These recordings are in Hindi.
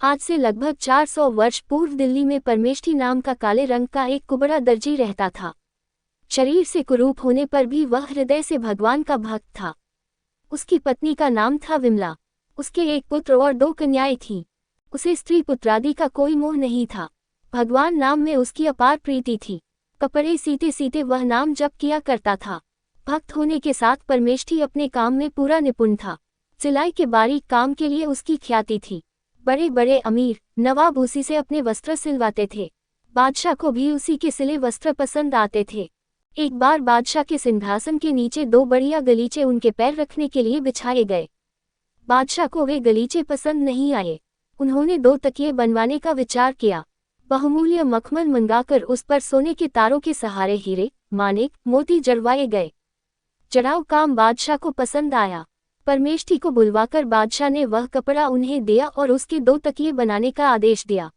आज से लगभग 400 वर्ष पूर्व दिल्ली में परमेष्ठी नाम का काले रंग का एक कुबड़ा दर्जी रहता था। शरीर से कुरूप होने पर भी वह हृदय से भगवान का भक्त था। उसकी पत्नी का नाम था विमला। उसके एक पुत्र और 2 कन्याएं थीं। उसे स्त्री पुत्रादि का कोई मोह नहीं था। भगवान नाम में उसकी अपार प्रीति थी। कपड़े सीते सीते वह नाम जप किया करता था। भक्त होने के साथ परमेष्ठी अपने काम में पूरा निपुण था। सिलाई के बारीक काम के लिए उसकी ख्याति थी। बड़े बड़े अमीर नवाब उसी से अपने वस्त्र सिलवाते थे। बादशाह को भी उसी के सिले वस्त्र पसंद आते थे। एक बार बादशाह के सिंहासन के नीचे 2 बढ़िया गलीचे उनके पैर रखने के लिए बिछाए गए। बादशाह को वे गलीचे पसंद नहीं आए। उन्होंने 2 तकिए बनवाने का विचार किया। बहुमूल्य मखमल मंगाकर उस पर सोने के तारों के सहारे हीरे, मानिक, मोती जड़वाए गए। जड़ाऊ काम बादशाह को पसंद आया। परमेष्ठी को बुलवाकर बादशाह ने वह कपड़ा उन्हें दिया और उसके 2 तकिए बनाने का आदेश दिया।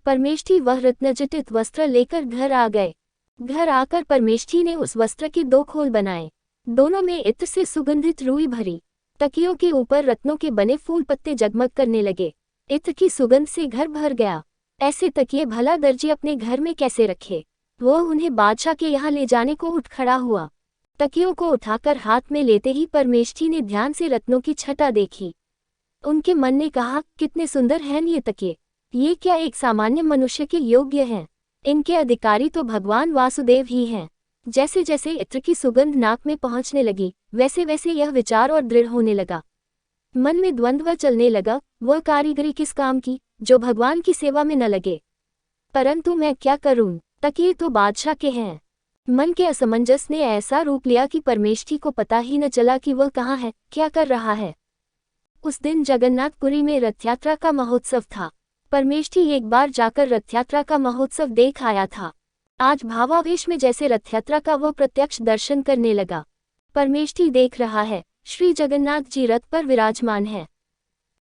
परमेष्ठी वह रत्नजटित वस्त्र लेकर घर आ गए। घर आकर परमेष्ठी ने उस वस्त्र के 2 खोल बनाए। दोनों में इत्र से सुगंधित रुई भरी। तकियों के ऊपर रत्नों के बने फूल पत्ते जगमग करने लगे। इत्र की सुगंध से घर भर गया। ऐसे तकिए भला दर्जी अपने घर में कैसे रखे। वो उन्हें बादशाह के यहाँ ले जाने को उठ खड़ा हुआ। तकियों को उठाकर हाथ में लेते ही परमेष्ठी ने ध्यान से रत्नों की छटा देखी। उनके मन ने कहा, कितने सुंदर हैं ये तकिए। ये क्या एक सामान्य मनुष्य के योग्य हैं। इनके अधिकारी तो भगवान वासुदेव ही हैं। जैसे जैसे इत्र की सुगंध नाक में पहुंचने लगी, वैसे वैसे यह विचार और दृढ़ होने लगा। मन में द्वंद्व चलने लगा, वह कारीगरी किस काम की, जो भगवान की सेवा में न लगे। परंतु मैं क्या करूं, तकिए तो बादशाह के हैं। मन के असमंजस ने ऐसा रूप लिया कि परमेष्ठी को पता ही न चला कि वह कहाँ है, क्या कर रहा है। उस दिन जगन्नाथपुरी में रथयात्रा का महोत्सव था। परमेष्ठी एक बार जाकर रथयात्रा का महोत्सव देख आया था। आज भावावेश में जैसे रथयात्रा का वह प्रत्यक्ष दर्शन करने लगा। परमेष्ठी देख रहा है, श्री जगन्नाथ जी रथ पर विराजमान है।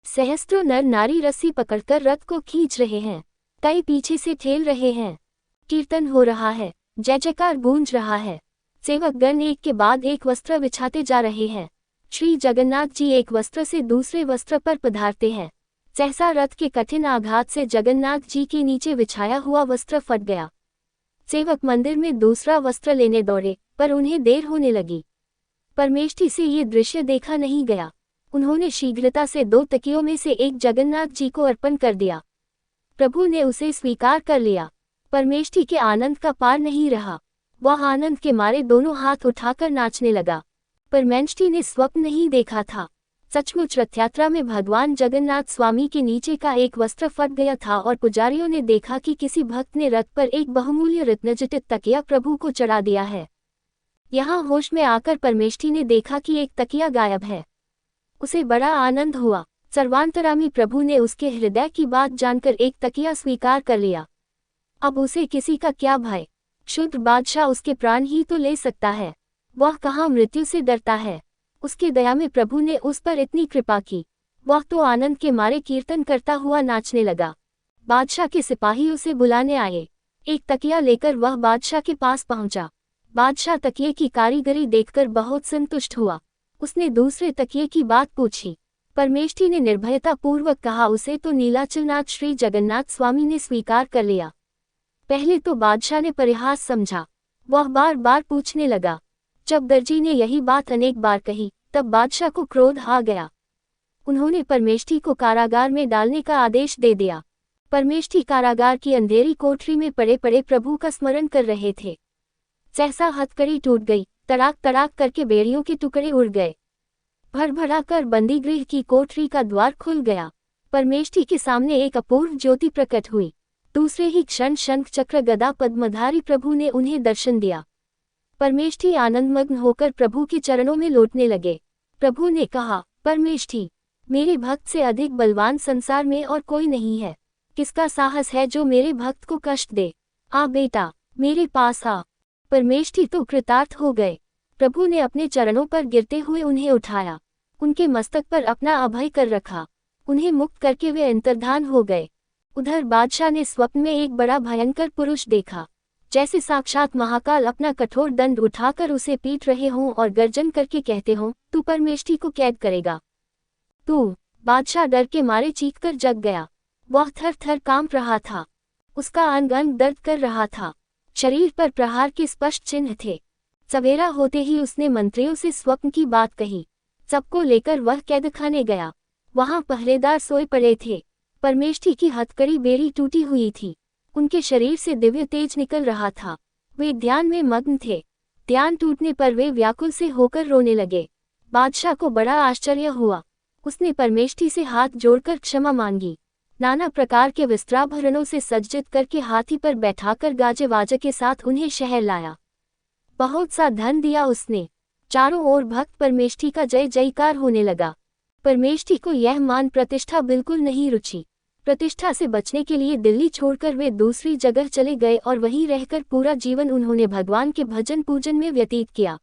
सहस्त्रों नर नारी रस्सी पकड़कर रथ को खींच रहे हैं। कई पीछे से ठेल रहे हैं। कीर्तन हो रहा है, जय जयकार गूंज रहा है। सेवकगण एक के बाद एक वस्त्र बिछाते जा रहे हैं। श्री जगन्नाथ जी एक वस्त्र से दूसरे वस्त्र पर पधारते हैं। सहसा रथ के कठिन आघात से जगन्नाथ जी के नीचे बिछाया हुआ वस्त्र फट गया। सेवक मंदिर में दूसरा वस्त्र लेने दौड़े, पर उन्हें देर होने लगी। परमेष्ठी से ये दृश्य देखा नहीं गया। उन्होंने शीघ्रता से 2 तकियों में से एक जगन्नाथ जी को अर्पण कर दिया। प्रभु ने उसे स्वीकार कर लिया। परमेष्ठी के आनंद का पार नहीं रहा। वह आनंद के मारे दोनों हाथ उठाकर नाचने लगा। परमेष्ठी ने स्वप्न नहीं देखा था। सचमुच रथयात्रा में भगवान जगन्नाथ स्वामी के नीचे का एक वस्त्र फट गया था और पुजारियों ने देखा कि किसी भक्त ने रथ पर एक बहुमूल्य रत्नजटित तकिया प्रभु को चढ़ा दिया है। यहाँ होश में आकर परमेष्ठी ने देखा कि एक तकिया गायब है। उसे बड़ा आनंद हुआ। सर्वांतरामी प्रभु ने उसके हृदय की बात जानकर एक तकिया स्वीकार कर लिया। अब उसे किसी का क्या भय। क्षुद्र बादशाह उसके प्राण ही तो ले सकता है। वह कहाँ मृत्यु से डरता है। उसके दया में प्रभु ने उस पर इतनी कृपा की। वह तो आनंद के मारे कीर्तन करता हुआ नाचने लगा। बादशाह के सिपाही उसे बुलाने आए। एक तकिया लेकर वह बादशाह के पास पहुंचा। बादशाह तकिए की कारीगरी देखकर बहुत संतुष्ट हुआ। उसने दूसरे तकिए की बात पूछी। परमेष्ठी ने निर्भयता पूर्वक कहा, उसे तो नीलाचलनाथ श्री जगन्नाथ स्वामी ने स्वीकार कर लिया। पहले तो बादशाह ने परिहास समझा। वह बार बार पूछने लगा। जब दर्जी ने यही बात अनेक बार कही, तब बादशाह को क्रोध आ गया। उन्होंने परमेष्ठी को कारागार में डालने का आदेश दे दिया। परमेष्ठी कारागार की अंधेरी कोठरी में पड़े पड़े प्रभु का स्मरण कर रहे थे। सहसा हथकड़ी टूट गई। तड़ाक तड़ाक करके बेड़ियों के टुकड़े उड़ गए। भड़भड़ा कर बंदीगृह की कोठरी का द्वार खुल गया। परमेष्ठी के सामने एक अपूर्व ज्योति प्रकट हुई। दूसरे ही क्षण शंख चक्र गदा पद्मधारी प्रभु ने उन्हें दर्शन दिया। परमेष्ठी आनंदमग्न होकर प्रभु के चरणों में लौटने लगे। प्रभु ने कहा, परमेष्ठी, मेरे भक्त से अधिक बलवान संसार में और कोई नहीं है। किसका साहस है जो मेरे भक्त को कष्ट दे। आ बेटा, मेरे पास आ। परमेष्ठी तो कृतार्थ हो गए। प्रभु ने अपने चरणों पर गिरते हुए उन्हें उठाया। उनके मस्तक पर अपना अभय कर रखा। उन्हें मुक्त करके वे अंतर्धान हो गए। उधर बादशाह ने स्वप्न में एक बड़ा भयंकर पुरुष देखा, जैसे साक्षात महाकाल अपना कठोर दंड उठाकर उसे पीट रहे हों और गर्जन करके कहते हों, तू परमेष्ठी को कैद करेगा। तू। बादशाह डर के मारे चीखकर जग गया। वह थर थर कांप रहा था। उसका अंग अंग दर्द कर रहा था। शरीर पर प्रहार के स्पष्ट चिन्ह थे। सवेरा होते ही उसने मंत्रियों से स्वप्न की बात कही। सबको लेकर वह कैदखाने गया। वहां पहरेदार सोए पड़े थे। परमेष्ठी की हथकड़ी बेड़ी टूटी हुई थी। उनके शरीर से दिव्य तेज निकल रहा था। वे ध्यान में मग्न थे। ध्यान टूटने पर वे व्याकुल से होकर रोने लगे। बादशाह को बड़ा आश्चर्य हुआ। उसने परमेष्ठी से हाथ जोड़कर क्षमा मांगी। नाना प्रकार के वस्त्राभरणों से सज्जित करके हाथी पर बैठाकर गाजे वाजे के साथ उन्हें शहर लाया। बहुत सा धन दिया उसने। चारों ओर भक्त परमेष्ठी का जय जयकार होने लगा। परमेष्ठी को यह मान प्रतिष्ठा बिल्कुल नहीं रुची। प्रतिष्ठा से बचने के लिए दिल्ली छोड़कर वे दूसरी जगह चले गए और वहीं रहकर पूरा जीवन उन्होंने भगवान के भजन पूजन में व्यतीत किया।